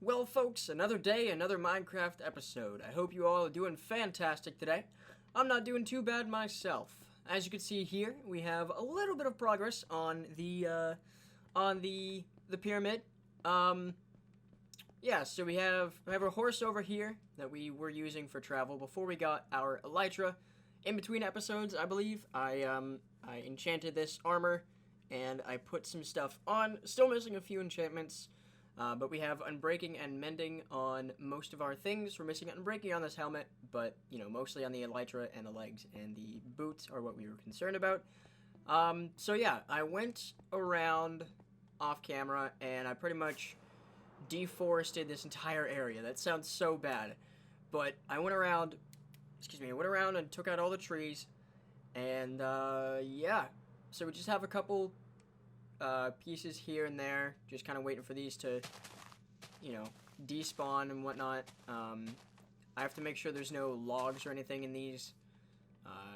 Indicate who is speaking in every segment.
Speaker 1: Well, folks, another day, another Minecraft episode. I hope you all are doing fantastic today. I'm not doing too bad myself. As you can see here, we have a little bit of progress on the pyramid. Yeah, so we have a horse over here that we were using for travel before we got our elytra. In between episodes, I believe I enchanted this armor and I put some stuff on. Still missing a few enchantments. But we have Unbreaking and Mending on most of our things. We're missing Unbreaking on this helmet, but, mostly on the elytra and the legs and the boots are what we were concerned about. So yeah, I went around off camera and I pretty much deforested this entire area. That sounds so bad. But I went around and took out all the trees. And, yeah. So we just have a couple pieces here and there, just kind of waiting for these to, despawn and whatnot. I have to make sure there's no logs or anything in these.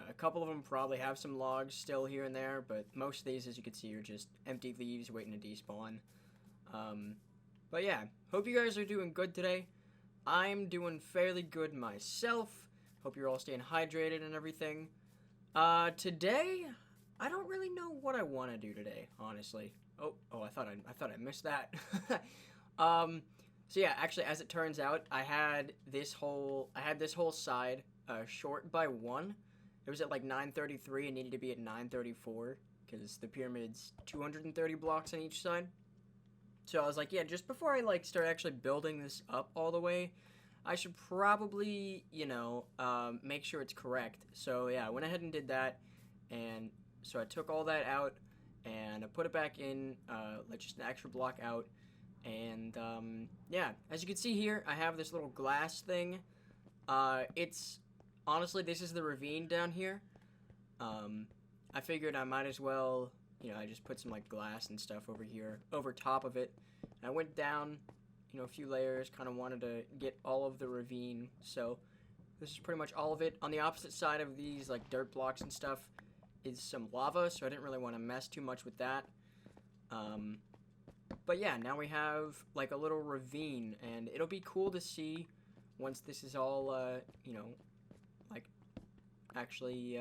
Speaker 1: A couple of them probably have some logs still here and there, but most of these, as you can see, are just empty leaves waiting to despawn. But yeah, hope you guys are doing good today. I'm doing fairly good myself. Hope you're all staying hydrated and everything. Today, I don't really know what I want to do today, honestly. Oh, I thought I missed that. So yeah, actually, as it turns out, I had this whole side short by 1. It was at like 933 and needed to be at 934 because the pyramid's 230 blocks on each side. So I was like, yeah, just before I start actually building this up all the way, I should probably, make sure it's correct. So yeah, I went ahead and did that, and so I took all that out, and I put it back in, just an extra block out, and, yeah, as you can see here, I have this little glass thing. Honestly, this is the ravine down here. I figured I might as well, I just put some, glass and stuff over here, over top of it. And I went down, a few layers, kind of wanted to get all of the ravine, so this is pretty much all of it. On the opposite side of these, dirt blocks and stuff, is some lava, so I didn't really want to mess too much with that. But yeah, now we have, a little ravine, and it'll be cool to see once this is all, actually,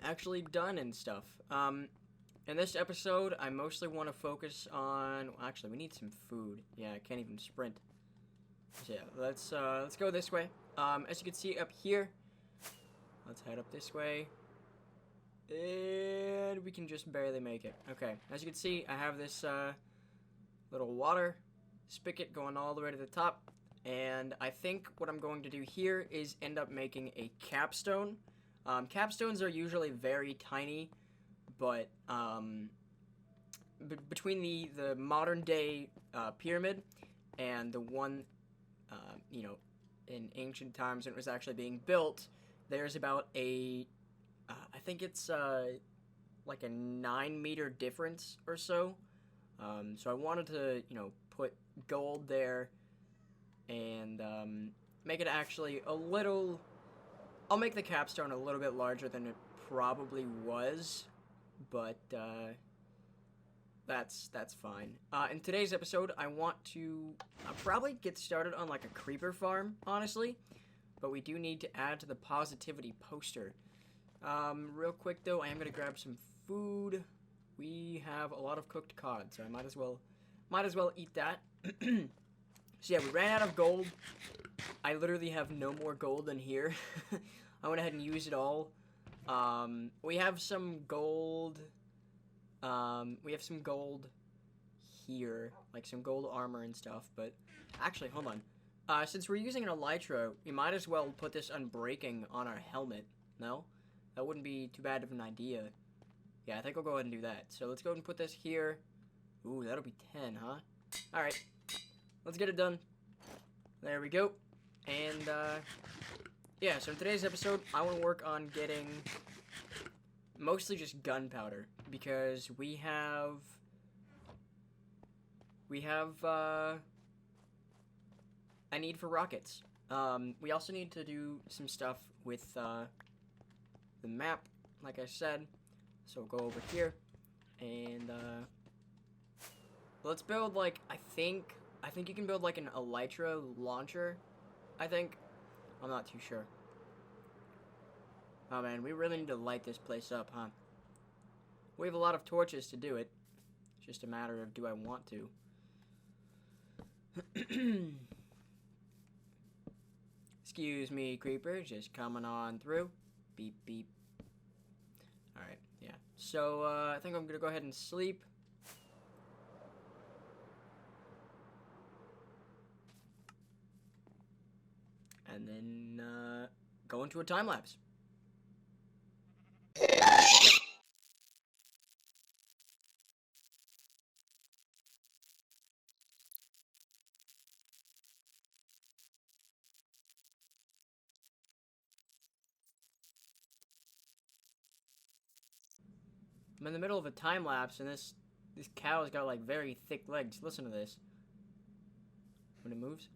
Speaker 1: actually done and stuff. In this episode, I mostly want to focus on... Well, actually, we need some food. Yeah, I can't even sprint. So yeah, let's go this way. As you can see up here, let's head up this way. And we can just barely make it. Okay, as you can see, I have this little water spigot going all the way to the top. And I think what I'm going to do here is end up making a capstone. Capstones are usually very tiny, but between the modern day pyramid and the one, in ancient times when it was actually being built, there's about a, I think it's like a 9-meter difference or so. So I wanted to, put gold there and make it actually a little... I'll make the capstone a little bit larger than it probably was, but that's fine. In today's episode, I want to probably get started on a creeper farm, honestly, but we do need to add to the positivity poster. Real quick though, I am gonna grab some food. We have a lot of cooked cod, so I might as well eat that. So yeah, we ran out of gold. I literally have no more gold in here. I went ahead and used it all. We have some gold. We have some gold here, some gold armor and stuff. But actually, hold on. Since we're using an elytra, we might as well put this Unbreaking on our helmet. No, that wouldn't be too bad of an idea. Yeah, I think I'll go ahead and do that. So let's go ahead and put this here. Ooh, that'll be 10, huh? All right. Let's get it done. There we go. And, yeah, so in today's episode, I want to work on getting mostly just gunpowder, because we have a need for rockets. We also need to do some stuff with, the map, like I said. So we'll go over here, and, Let's build, like, I think you can build, like, an elytra launcher, I think. I'm not too sure. Oh, man, we really need to light this place up, huh? We have a lot of torches to do it. It's just a matter of, do I want to? Excuse me, creeper, just coming on through. Beep, beep. Alright, yeah. So, I think I'm gonna go ahead and sleep. And then, go into a time lapse. I'm in the middle of a time lapse, and this cow's got, like, very thick legs. Listen to this. When it moves.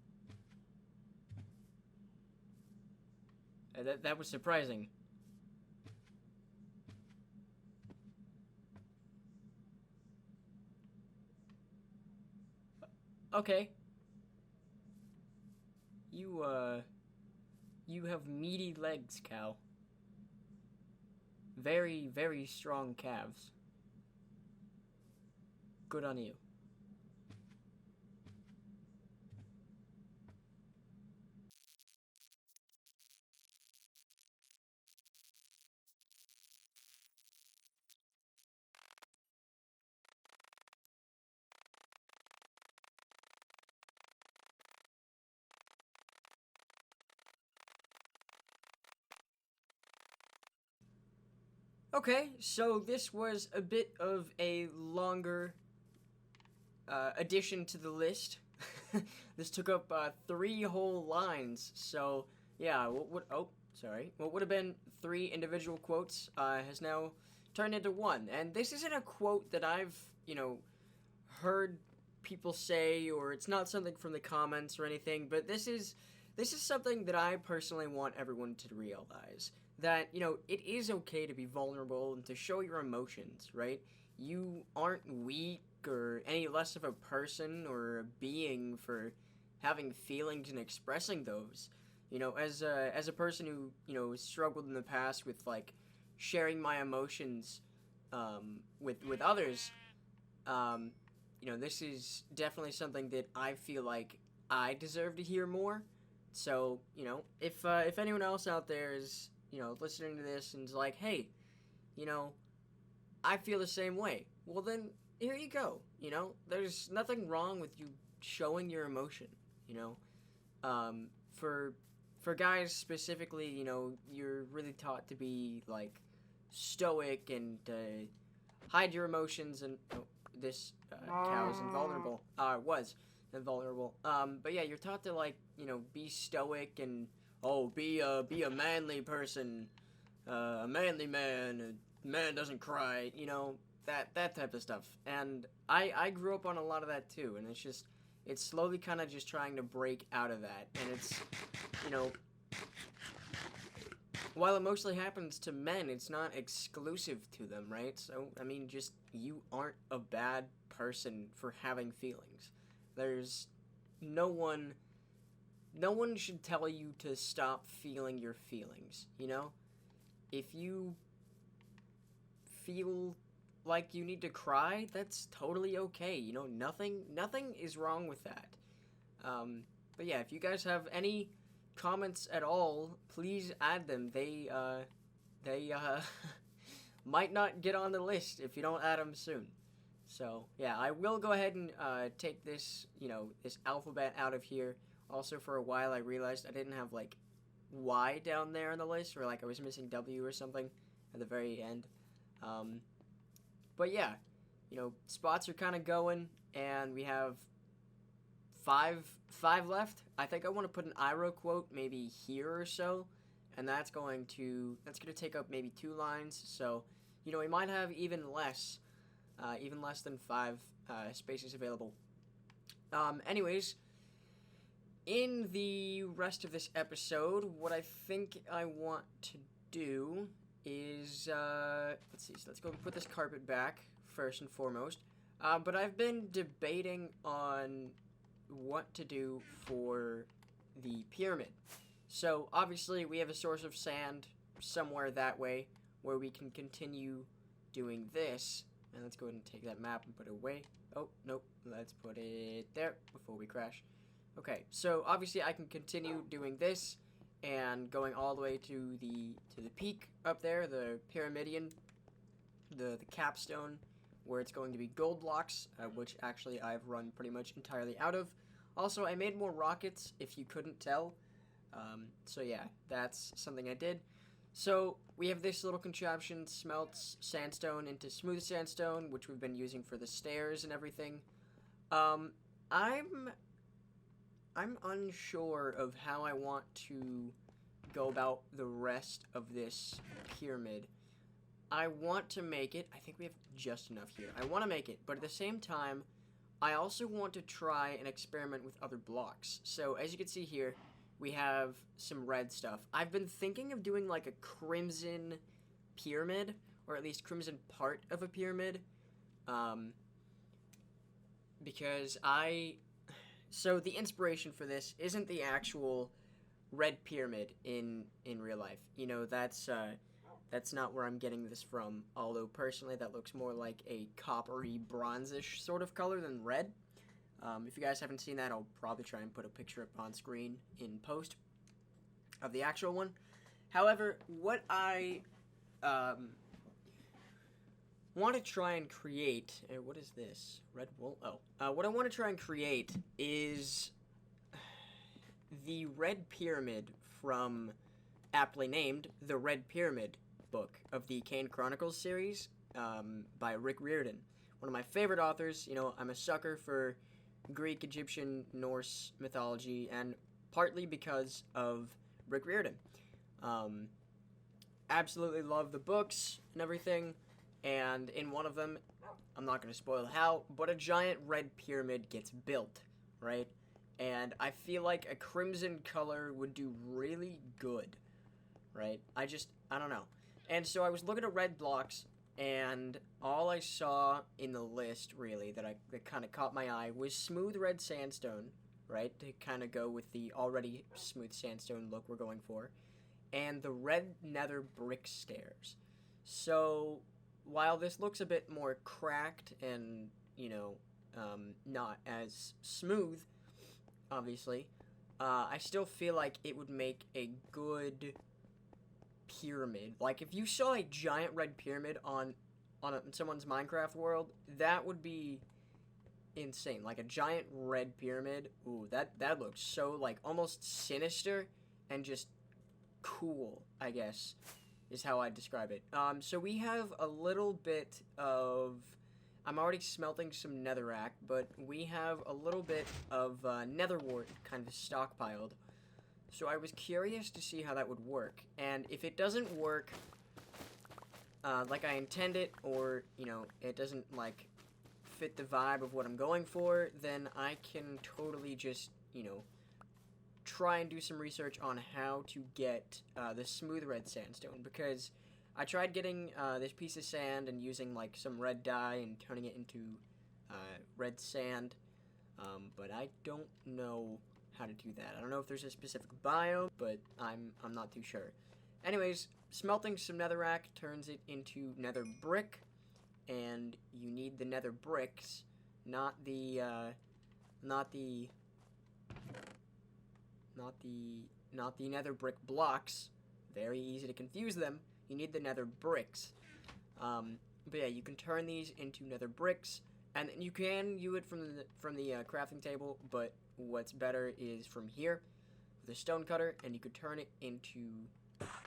Speaker 1: That was surprising. Okay. You have meaty legs, cow. Very, very strong calves. Good on you. Okay, so this was a bit of a longer addition to the list. This took up 3 whole lines, so yeah, what would have been 3 individual quotes has now turned into 1. And this isn't a quote that I've, heard people say, or it's not something from the comments or anything, but this is something that I personally want everyone to realize. That, it is okay to be vulnerable and to show your emotions, right? You aren't weak or any less of a person or a being for having feelings and expressing those. As a person who, struggled in the past with, like, sharing my emotions with others, this is definitely something that I feel like I deserve to hear more. So, if anyone else out there is, listening to this and is like, hey, I feel the same way, well then, here you go. There's nothing wrong with you showing your emotion, you know? Um, for, for guys specifically, you're really taught to be, like, stoic and, hide your emotions and, this, cow is invulnerable, was invulnerable, but yeah, you're taught to, like, be stoic and, oh, be a manly person, a manly man, a man doesn't cry, that type of stuff. And I grew up on a lot of that too, and it's slowly kind of just trying to break out of that. And it's, while it mostly happens to men, it's not exclusive to them, right? So, I mean, just, you aren't a bad person for having feelings. There's no one should tell you to stop feeling your feelings, If you feel like you need to cry, that's totally okay. Nothing is wrong with that. But yeah, if you guys have any comments at all, please add them. They might not get on the list if you don't add them soon. So yeah, I will go ahead and take this, this alphabet out of here. Also, for a while, I realized I didn't have, like, Y down there on the list, or, like, I was missing W or something at the very end. But yeah, spots are kind of going, and we have five left. I think I want to put an Iro quote maybe here or so, and that's going to take up maybe 2 lines. So, we might have even less than 5 spaces available. Anyways, in the rest of this episode, what I think I want to do is, let's see, so let's go put this carpet back, first and foremost. But I've been debating on what to do for the pyramid. So obviously we have a source of sand somewhere that way where we can continue doing this. And let's go ahead and take that map and put it away. Oh, nope. Let's put it there before we crash. Okay, so obviously I can continue doing this and going all the way to the peak up there, the pyramidion, the capstone, where it's going to be gold blocks, which actually I've run pretty much entirely out of. Also, I made more rockets, if you couldn't tell. So yeah, that's something I did. So we have this little contraption, smelts sandstone into smooth sandstone, which we've been using for the stairs and everything. I'm unsure of how I want to go about the rest of this pyramid. I want to make it, I think we have just enough here. I want to make it, but at the same time, I also want to try and experiment with other blocks. So as you can see here, we have some red stuff. I've been thinking of doing like a crimson pyramid, or at least crimson part of a pyramid, because so the inspiration for this isn't the actual red pyramid in real life. You know, that's not where I'm getting this from, although personally that looks more like a coppery bronzish sort of color than red. If you guys haven't seen that, I'll probably try and put a picture up on screen in post of the actual one. However, what I want to try and create, what is this? Red wool? Oh. What I want to try and create is the Red Pyramid from, aptly named, the Red Pyramid book of the Kane Chronicles series by Rick Riordan. One of my favorite authors. You know, I'm a sucker for Greek, Egyptian, Norse mythology, and partly because of Rick Riordan. Absolutely love the books and everything, and in one of them, I'm not going to spoil how, but a giant red pyramid gets built, right? And I feel like a crimson color would do really good, right? I don't know. And so I was looking at red blocks, and all I saw in the list, really, that kind of caught my eye was smooth red sandstone, right, to kind of go with the already smooth sandstone look we're going for, and the red nether brick stairs. So, while this looks a bit more cracked and, you know, not as smooth, obviously, I still feel like it would make a good pyramid. Like, if you saw a giant red pyramid on someone's Minecraft world, that would be insane. Like a giant red pyramid. Ooh, that looks so, like, almost sinister and just cool, I guess, is how I describe it. So we have a little bit of, I'm already smelting some netherrack, but we have a little bit of nether wart kind of stockpiled. So I was curious to see how that would work, and if it doesn't work like I intend it, or, you know, it doesn't, like, fit the vibe of what I'm going for, then I can totally just, you know, try and do some research on how to get the smooth red sandstone, because I tried getting this piece of sand and using, like, some red dye and turning it into red sand, but I don't know how to do that. I don't know if there's a specific biome, but I'm not too sure. Anyways, smelting some netherrack turns it into nether brick, and you need the nether bricks, not the nether brick blocks. Very easy to confuse them. You need the nether bricks. But yeah, you can turn these into nether bricks, and you can view it from the crafting table, but what's better is from here with a stone cutter, and you could turn it into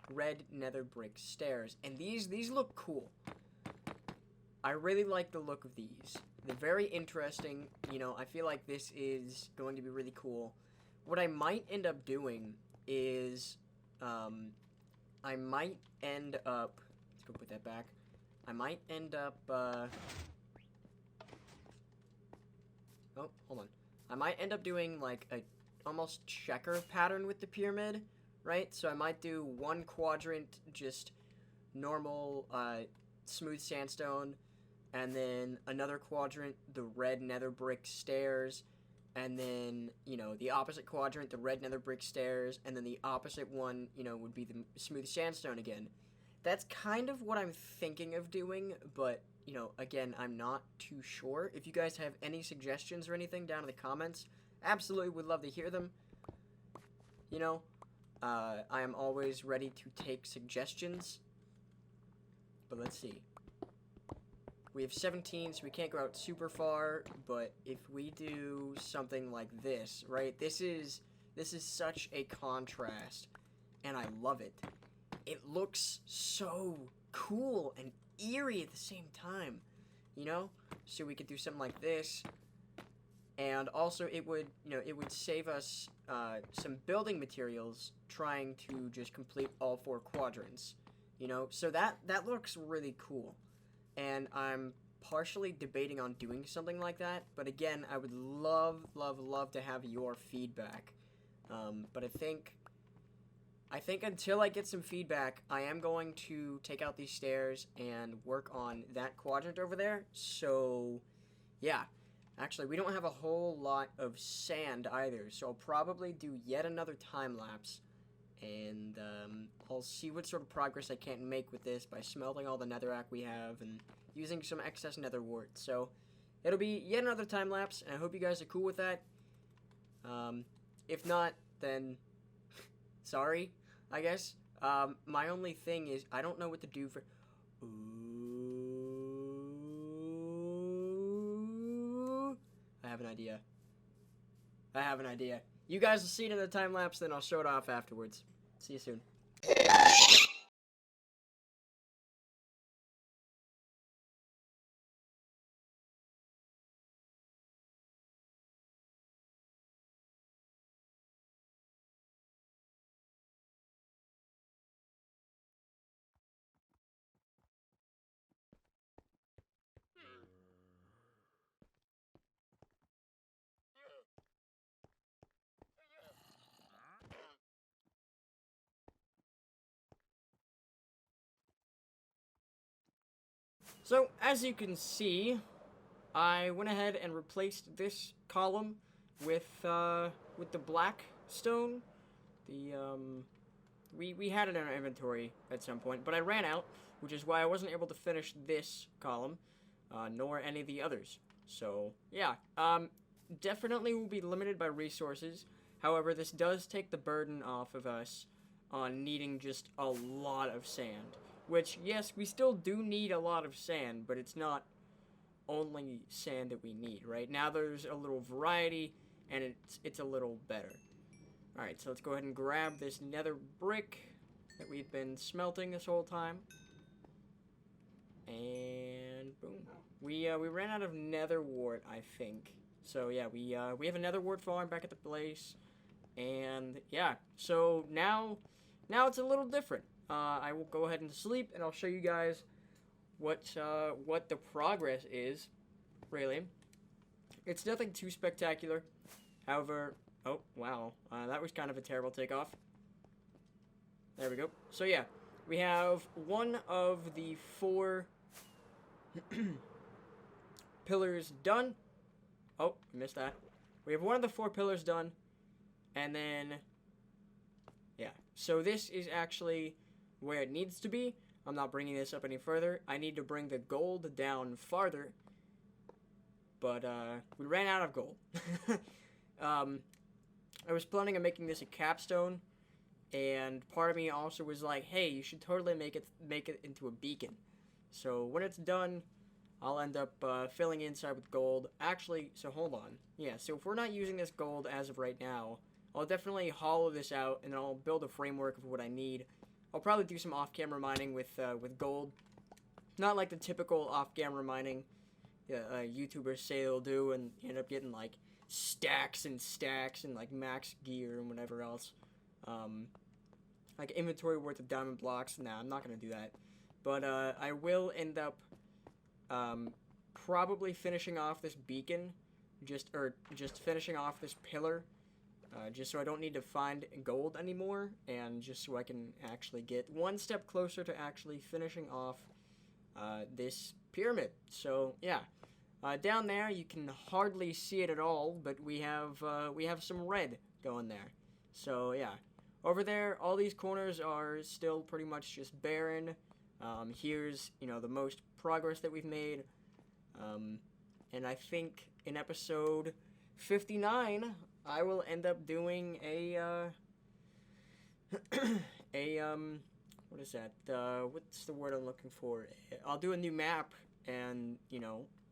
Speaker 1: red nether brick stairs. And these look cool. I really like the look of these. They're very interesting. You know, I feel like this is going to be really cool. What I might end up doing is, I might end up, let's go put that back. I might end up, oh, hold on. I might end up doing, like, a almost checker pattern with the pyramid, right? So I might do one quadrant, just normal, smooth sandstone, and then another quadrant, the red nether brick stairs, and then, you know, the opposite quadrant, the red nether brick stairs, and then the opposite one, you know, would be the smooth sandstone again. That's kind of what I'm thinking of doing, but, you know, again, I'm not too sure. If you guys have any suggestions or anything down in the comments, absolutely would love to hear them. You know, I am always ready to take suggestions. But let's see. We have 17, so we can't go out super far, but if we do something like this, right? This is such a contrast, and I love it. It looks so cool and eerie at the same time, you know? So we could do something like this, and also it would, you know, it would save us some building materials trying to just complete all 4 quadrants, you know? So that looks really cool, and I'm partially debating on doing something like that, but again, I would love to have your feedback. But I think until I get some feedback, I am going to take out these stairs and work on that quadrant over there. So, yeah. Actually, we don't have a whole lot of sand either, so I'll probably do yet another time lapse. And I'll see what sort of progress I can make with this by smelting all the netherrack we have and using some excess nether wart. So, it'll be yet another time lapse, and I hope you guys are cool with that. If not, then sorry, I guess. My only thing is, I don't know what to do for... Ooh. I have an idea. You guys will see it in the time lapse, then I'll show it off afterwards. See you soon. So, as you can see, I went ahead and replaced this column with the black stone. We had it in our inventory at some point, but I ran out, which is why I wasn't able to finish this column, nor any of the others. So, yeah, definitely will be limited by resources. However, this does take the burden off of us on needing just a lot of sand. Which, yes, we still do need a lot of sand, but it's not only sand that we need, right? Now there's a little variety, and it's a little better. Alright, so let's go ahead and grab this nether brick that we've been smelting this whole time. And boom. We ran out of nether wart, I think. So yeah, we have a nether wart farm back at the place. And yeah, so now it's a little different. I will go ahead and sleep, and I'll show you guys what the progress is, really. It's nothing too spectacular. However, oh, wow, that was kind of a terrible takeoff. There we go. So yeah, we have one of the 4 pillars done. Oh, missed that. We have one of the 4 pillars done, and then, yeah. So this is actually where it needs to be. I'm not bringing this up any further. I need to bring the gold down farther, but we ran out of gold. I was planning on making this a capstone, and part of me also was like, hey, you should totally make it into a beacon. So when it's done, I'll end up filling inside with gold. Actually, so hold on. Yeah, so if we're not using this gold as of right now, I'll definitely hollow this out, and then I'll build a framework of what I need. I'll probably do some off-camera mining with gold. Not like the typical off-camera mining YouTubers say they'll do, and you end up getting like stacks and stacks and like max gear and whatever else. Like inventory worth of diamond blocks. Nah, I'm not gonna do that. But I will end up probably finishing off this beacon, just finishing off this pillar. Just so I don't need to find gold anymore, and just so I can actually get one step closer to actually finishing off this pyramid. So yeah, down there you can hardly see it at all, but we have some red going there. So yeah, over there all these corners are still pretty much just barren. Here's the most progress that we've made, and I think in episode 59 I will end up doing a what is that? What's the word I'm looking for? I'll do a new map, and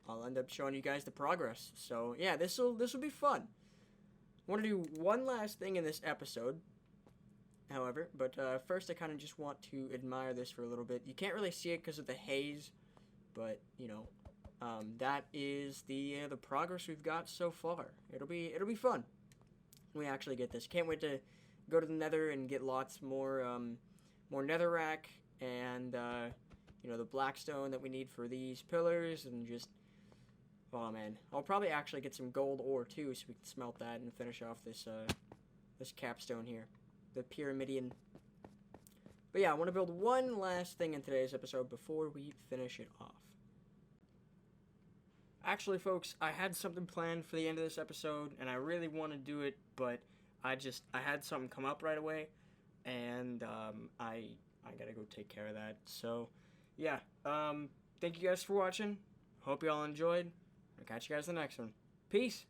Speaker 1: I'll end up showing you guys the progress. So yeah, this will be fun. I want to do one last thing in this episode, however, but first I kind of just want to admire this for a little bit. You can't really see it because of the haze, but that is the progress we've got so far. It'll be fun when we actually get this. Can't wait to go to the Nether and get lots more netherrack and the blackstone that we need for these pillars, and just, oh man, I'll probably actually get some gold ore too, so we can smelt that and finish off this this capstone here, the pyramidion. But yeah, I want to build one last thing in today's episode before we finish it off. Actually, folks, I had something planned for the end of this episode, and I really want to do it, but I had something come up right away, and I gotta go take care of that. So yeah, thank you guys for watching. Hope you all enjoyed. I'll catch you guys in the next one. Peace.